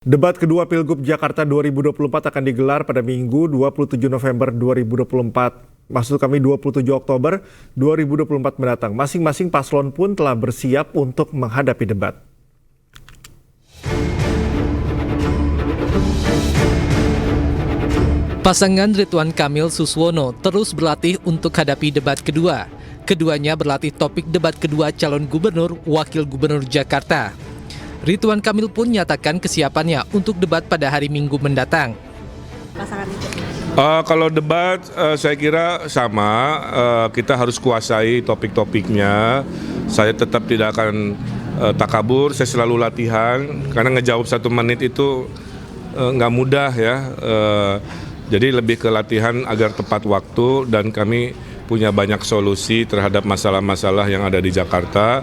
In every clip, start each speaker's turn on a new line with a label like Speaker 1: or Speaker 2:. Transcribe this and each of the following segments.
Speaker 1: Debat kedua Pilgub Jakarta 2024 akan digelar pada Minggu 27 November 2024. Maksud kami 27 Oktober 2024 mendatang. Masing-masing paslon pun telah bersiap untuk menghadapi debat.
Speaker 2: Pasangan Ridwan Kamil Suswono terus berlatih untuk hadapi debat kedua. Keduanya berlatih topik debat kedua calon gubernur, wakil gubernur Jakarta. Ridwan Kamil pun nyatakan kesiapannya untuk debat pada hari Minggu mendatang.
Speaker 3: Kalau debat saya kira sama, kita harus kuasai topik-topiknya. Saya tetap tidak akan takabur, saya selalu latihan, karena ngejawab 1 menit itu nggak mudah ya. Jadi lebih ke latihan agar tepat waktu, dan kami punya banyak solusi terhadap masalah-masalah yang ada di Jakarta.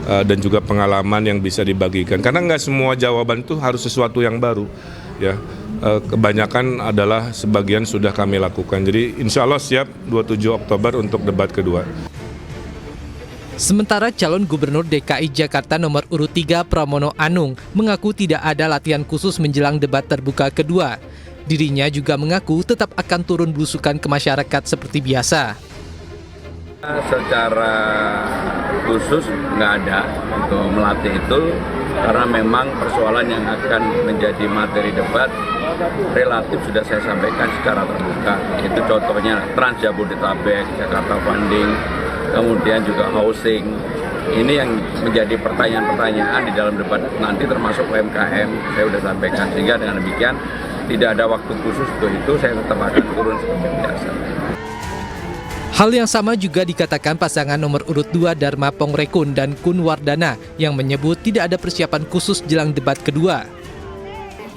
Speaker 3: Dan juga pengalaman yang bisa dibagikan, karena nggak semua jawaban itu harus sesuatu yang baru ya. Kebanyakan adalah sebagian sudah kami lakukan, jadi insya Allah siap 27 Oktober untuk debat kedua.
Speaker 2: Sementara calon gubernur DKI Jakarta nomor urut 3 Pramono Anung mengaku tidak ada latihan khusus menjelang debat terbuka kedua. Dirinya juga mengaku tetap akan turun belusukan ke masyarakat seperti biasa.
Speaker 4: Secara khusus nggak ada untuk melatih itu, karena memang persoalan yang akan menjadi materi debat relatif sudah saya sampaikan secara terbuka. Itu contohnya Trans Jabodetabek, Jakarta Funding, kemudian juga housing. Ini yang menjadi pertanyaan-pertanyaan di dalam debat nanti, termasuk UMKM, saya sudah sampaikan. Sehingga dengan demikian tidak ada waktu khusus untuk itu, saya tetap akan turun seperti biasa.
Speaker 2: Hal yang sama juga dikatakan pasangan nomor urut 2 Dharma Pongrekun dan Kun Wardana yang menyebut tidak ada persiapan khusus jelang debat kedua.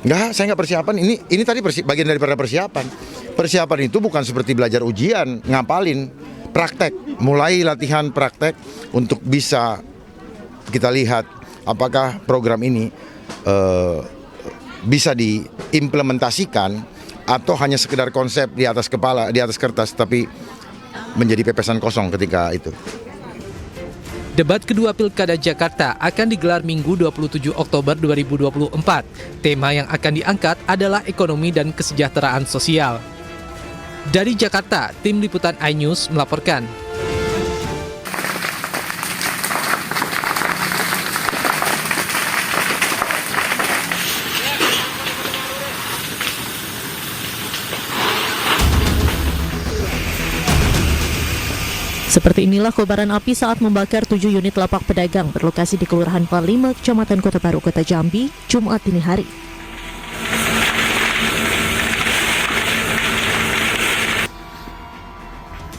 Speaker 5: Enggak, saya nggak persiapan. Ini tadi bagian daripada persiapan. Persiapan itu bukan seperti belajar ujian, ngapalin, praktek. Mulai latihan praktek untuk bisa kita lihat apakah program ini bisa diimplementasikan atau hanya sekedar konsep di atas kepala, di atas kertas, tapi menjadi pepesan kosong ketika itu.
Speaker 2: Debat kedua Pilkada Jakarta akan digelar Minggu 27 Oktober 2024. Tema yang akan diangkat adalah ekonomi dan kesejahteraan sosial. Dari Jakarta, tim liputan iNews melaporkan.
Speaker 6: Seperti inilah kobaran api saat membakar 7 unit lapak pedagang berlokasi di Kelurahan Palima, Kecamatan Kota Baru, Kota Jambi, Jumat dini hari.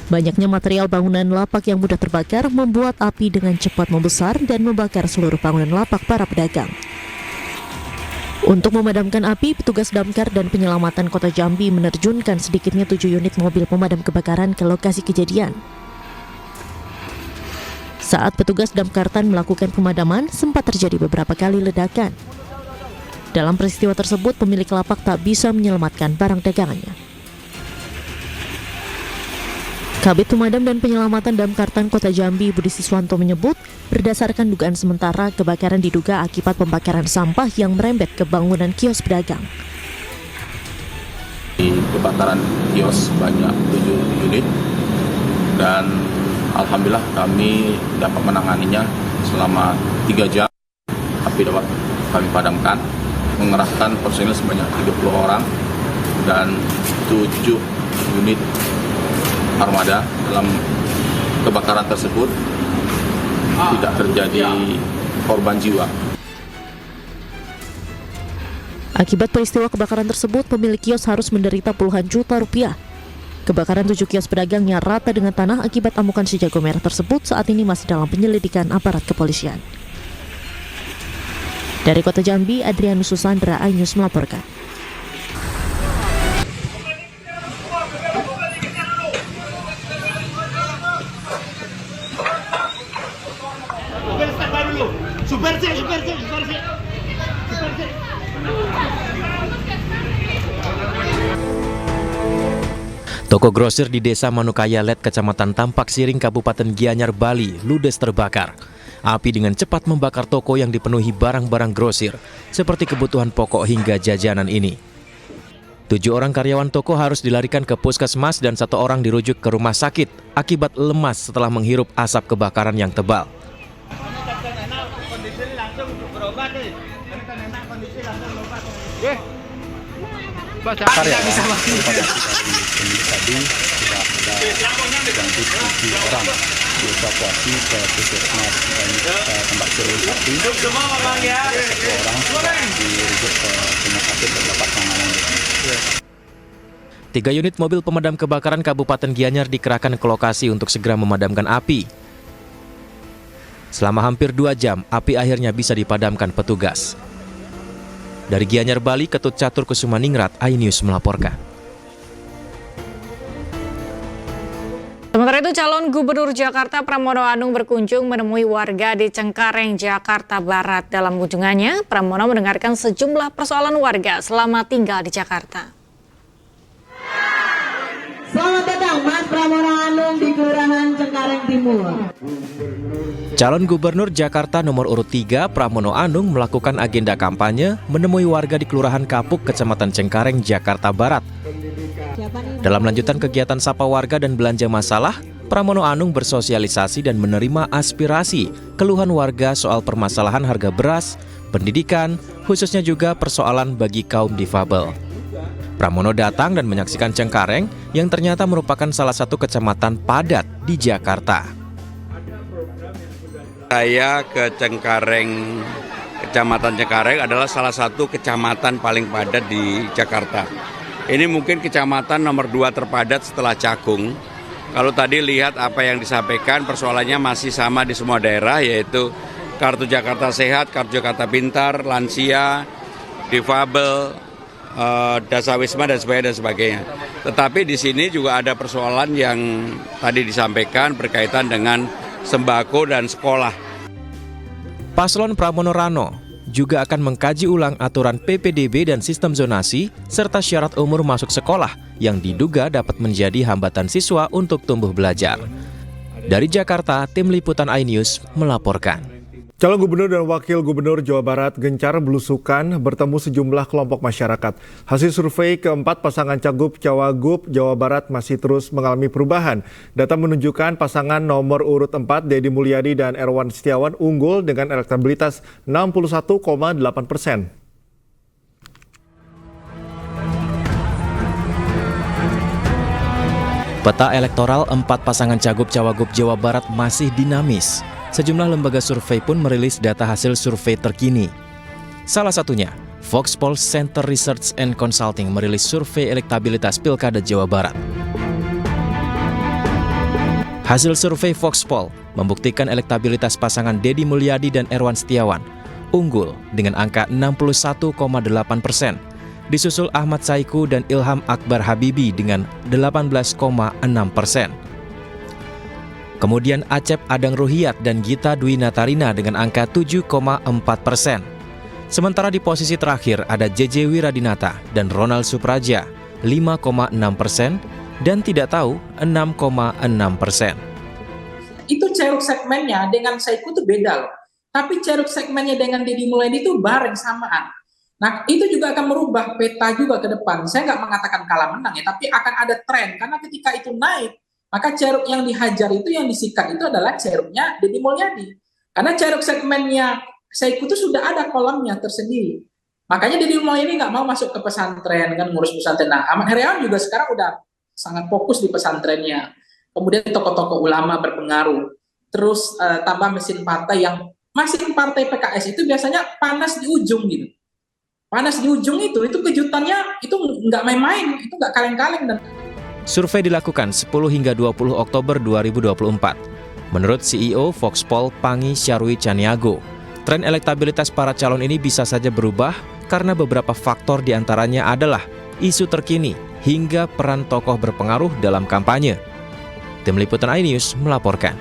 Speaker 6: Banyaknya material bangunan lapak yang mudah terbakar membuat api dengan cepat membesar dan membakar seluruh bangunan lapak para pedagang. Untuk memadamkan api, petugas damkar dan penyelamatan Kota Jambi menerjunkan sedikitnya 7 unit mobil pemadam kebakaran ke lokasi kejadian. Saat petugas damkartan melakukan pemadaman, sempat terjadi beberapa kali ledakan. Dalam peristiwa tersebut, pemilik lapak tak bisa menyelamatkan barang dagangannya. Kabid Pemadam dan Penyelamatan Damkartan Kota Jambi, Budi Siswanto menyebut, berdasarkan dugaan sementara, kebakaran diduga akibat pembakaran sampah yang merembet ke bangunan kios pedagang.
Speaker 7: Kebakaran kios sebanyak 7 unit, dan alhamdulillah kami dapat menanganinya selama 3 jam. Api dapat kami padamkan, mengerahkan personil sebanyak 30 orang dan 7 unit armada. Dalam kebakaran tersebut tidak terjadi korban jiwa.
Speaker 6: Akibat peristiwa kebakaran tersebut, pemilik kios harus menderita puluhan juta rupiah. Kebakaran 7 kios pedagangnya rata dengan tanah akibat amukan si jago merah tersebut saat ini masih dalam penyelidikan aparat kepolisian. Dari Kota Jambi, Adrianus Susandra, iNews melaporkan.
Speaker 8: Toko grosir di Desa Manukaya Let, Kecamatan Tampak Siring, Kabupaten Gianyar, Bali, ludes terbakar. api dengan cepat membakar toko yang dipenuhi barang-barang grosir, seperti kebutuhan pokok hingga jajanan ini. 7 orang karyawan toko harus dilarikan ke puskesmas dan 1 orang dirujuk ke rumah sakit akibat lemas setelah menghirup asap kebakaran yang tebal.
Speaker 9: dievakuasi ke puskesmas tempat sterilisasi. Semua orang ya. Orang dirujuk ke rumah sakit mendapat penanganan.
Speaker 8: 3 unit mobil pemadam kebakaran Kabupaten Gianyar dikerahkan ke lokasi untuk segera memadamkan api. Selama hampir 2 jam, api akhirnya bisa dipadamkan petugas. Dari Gianyar, Bali, Ketut Catur Kusumaningrat, iNews melaporkan.
Speaker 10: Sementara itu, calon Gubernur Jakarta Pramono Anung berkunjung menemui warga di Cengkareng, Jakarta Barat. Dalam kunjungannya, Pramono mendengarkan sejumlah persoalan warga selama tinggal di Jakarta.
Speaker 11: Selamat datang Mas Pramono Anung di Kelurahan Cengkareng Timur.
Speaker 8: Calon Gubernur Jakarta nomor urut 3 Pramono Anung melakukan agenda kampanye menemui warga di Kelurahan Kapuk, Kecamatan Cengkareng, Jakarta Barat. Dalam lanjutan kegiatan sapa warga dan belanja masalah, Pramono Anung bersosialisasi dan menerima aspirasi keluhan warga soal permasalahan harga beras, pendidikan, khususnya juga persoalan bagi kaum difabel. Pramono datang dan menyaksikan Cengkareng yang ternyata merupakan salah satu kecamatan padat di Jakarta.
Speaker 4: Saya ke Cengkareng, Kecamatan Cengkareng adalah salah satu kecamatan paling padat di Jakarta. Ini mungkin kecamatan nomor 2 terpadat setelah Cakung. Kalau tadi lihat apa yang disampaikan, persoalannya masih sama di semua daerah, yaitu Kartu Jakarta Sehat, Kartu Jakarta Pintar, lansia, difabel, dasawisma dan sebagainya. Tetapi di sini juga ada persoalan yang tadi disampaikan berkaitan dengan sembako dan sekolah.
Speaker 8: Paslon Pramono Rano juga akan mengkaji ulang aturan PPDB dan sistem zonasi serta syarat umur masuk sekolah yang diduga dapat menjadi hambatan siswa untuk tumbuh belajar. Dari Jakarta, tim liputan iNews melaporkan.
Speaker 1: Calon Gubernur dan Wakil Gubernur Jawa Barat gencar belusukan bertemu sejumlah kelompok masyarakat. Hasil survei keempat pasangan Cagup-Cawagup Jawa Barat masih terus mengalami perubahan. Data menunjukkan pasangan nomor urut 4 Deddy Mulyadi dan Erwan Setiawan unggul dengan elektabilitas 61,8%.
Speaker 8: Peta elektoral 4 pasangan Cagup-Cawagup Jawa Barat masih dinamis. Sejumlah lembaga survei pun merilis data hasil survei terkini. Salah satunya, Voxpol Center Research and Consulting merilis survei elektabilitas Pilkada Jawa Barat. Hasil survei Voxpol membuktikan elektabilitas pasangan Deddy Mulyadi dan Erwan Setiawan unggul dengan angka 61,8%, disusul Ahmad Saiku dan Ilham Akbar Habibi dengan 18,6%. Kemudian Acep Adang Ruhiat dan Gita Dwi Natarina dengan angka 7,4%. Sementara di posisi terakhir ada JJ Wiradinata dan Ronald Supraja 5,6% dan tidak tahu 6,6%.
Speaker 12: Itu ceruk segmennya dengan Saiku itu beda loh. Tapi ceruk segmennya dengan Deddy Mulyadi itu bareng samaan. Nah itu juga akan merubah peta juga ke depan. Saya nggak mengatakan kalah menang ya, tapi akan ada tren. Karena ketika itu naik, maka ceruk yang dihajar itu, yang disikat itu adalah ceruknya Deddy Mulyadi. Karena ceruk segmennya Saiku itu sudah ada kolomnya tersendiri. Makanya Deddy Mulyadi nggak mau masuk ke pesantren, kan ngurus pesantren. Nah, Ahmad Heriawan juga sekarang udah sangat fokus di pesantrennya. Kemudian tokoh-tokoh ulama berpengaruh. Terus tambah mesin partai yang, mesin partai PKS itu biasanya panas di ujung gitu. Panas di ujung itu kejutannya itu nggak main-main, itu nggak kaleng-kaleng. Dan
Speaker 8: survei dilakukan 10 hingga 20 Oktober 2024. Menurut CEO Voxpol Pangi Syarwi Caniago, tren elektabilitas para calon ini bisa saja berubah karena beberapa faktor diantaranya adalah isu terkini hingga peran tokoh berpengaruh dalam kampanye. Tim Liputan iNews melaporkan.